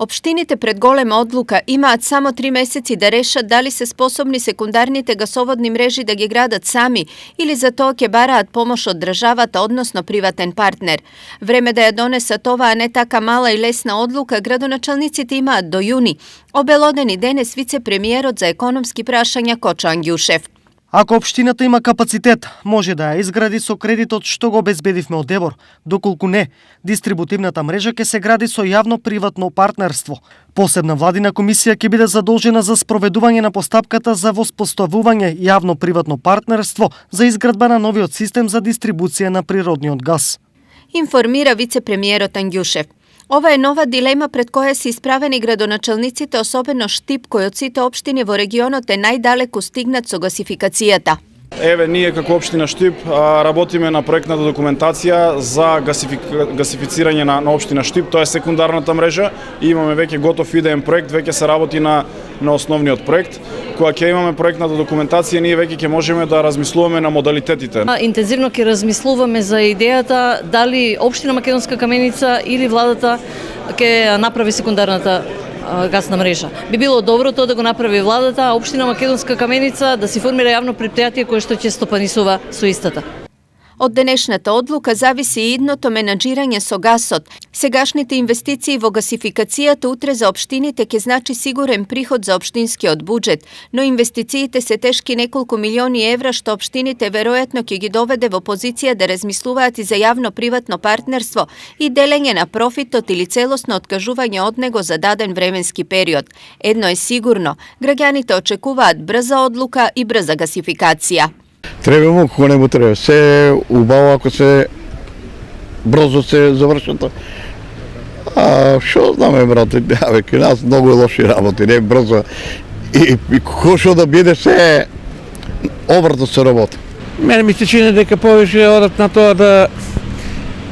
Општините пред голема одлука имаат само 3 месеци да решат дали се способни секундарните гасоводни мрежи да ги градат сами или за тоа ќе бараат помош од државата, односно приватен партнер. Време да ја донесат оваа не така мала и лесна одлука градоначалниците имаат до јуни, обелодени денес вице-премиерот за економски прашања Кочо Ангјушев. Ако општината има капацитет, може да ја изгради со кредитот што го обезбедивме од ЕБОР. Доколку не, дистрибутивната мрежа ќе се гради со јавно-приватно партнерство. Посебна владина комисија ќе биде задолжена за спроведување на постапката за воспоставување јавно-приватно партнерство за изградба на новиот систем за дистрибуција на природниот газ. Информира вице-премиерот Ангјушев. Ова е нова дилема пред која се исправени градоначалниците, особено Штип, кој од сите општини во регионот е најдалеку стигнат со гасификацијата. Еве, ние како општина Штип работиме на проектната документација за гасифицирање на општина Штип, тоа е секундарната мрежа и имаме веќе готов идеен проект, веќе се работи на основниот проект. Кога ќе имаме проектната документација, ние веќе ќе можеме да размислуваме на модалитетите. Интензивно ќе размислуваме за идејата дали општина Македонска Каменица или владата ќе направи секундарната гасна мрежа. Би било добро тоа да го направи владата, а општина Македонска Каменица да си формира јавно претпријатие кое што ќе стопанисува со истата. Од денешната одлука зависи и идното менаџирање со гасот. Сегашните инвестиции во гасификацијата утре за општините ќе значи сигурен приход за општинскиот буџет, но инвестициите се тешки неколку милиони евра што општините веројатно ќе ги доведе во позиција да размислуваат и за јавно-приватно партнерство и делење на профитот или целосно откажување од него за даден временски период. Едно е сигурно, граѓаните очекуваат брза одлука и брза гасификација. Треба му, кога не му треба. Се убаво ако се брзо се завршат. Шо знаме, брате, кај нас многу лоши работи, не брзо. И кој шо да биде се обрато се работа. Мене ми се чини дека повеќе одат на тоа да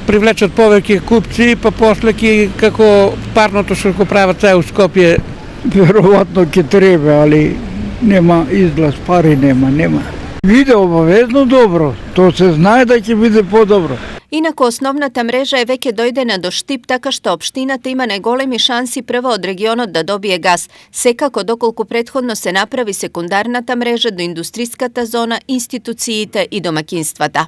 привлечат повеќе купци, па после ќе како парното што го прават сега у Скопје. Веројатно ќе треба, али нема излаз, пари нема. Биде обавезно добро, тоа се знае да ќе биде подобро. Инаку основната мрежа е веќе дојдена до Штип, така што општината има најголеми шанси прво од регионот да добие газ, секако доколку претходно се направи секундарната мрежа до индустриската зона, институциите и домакинствата.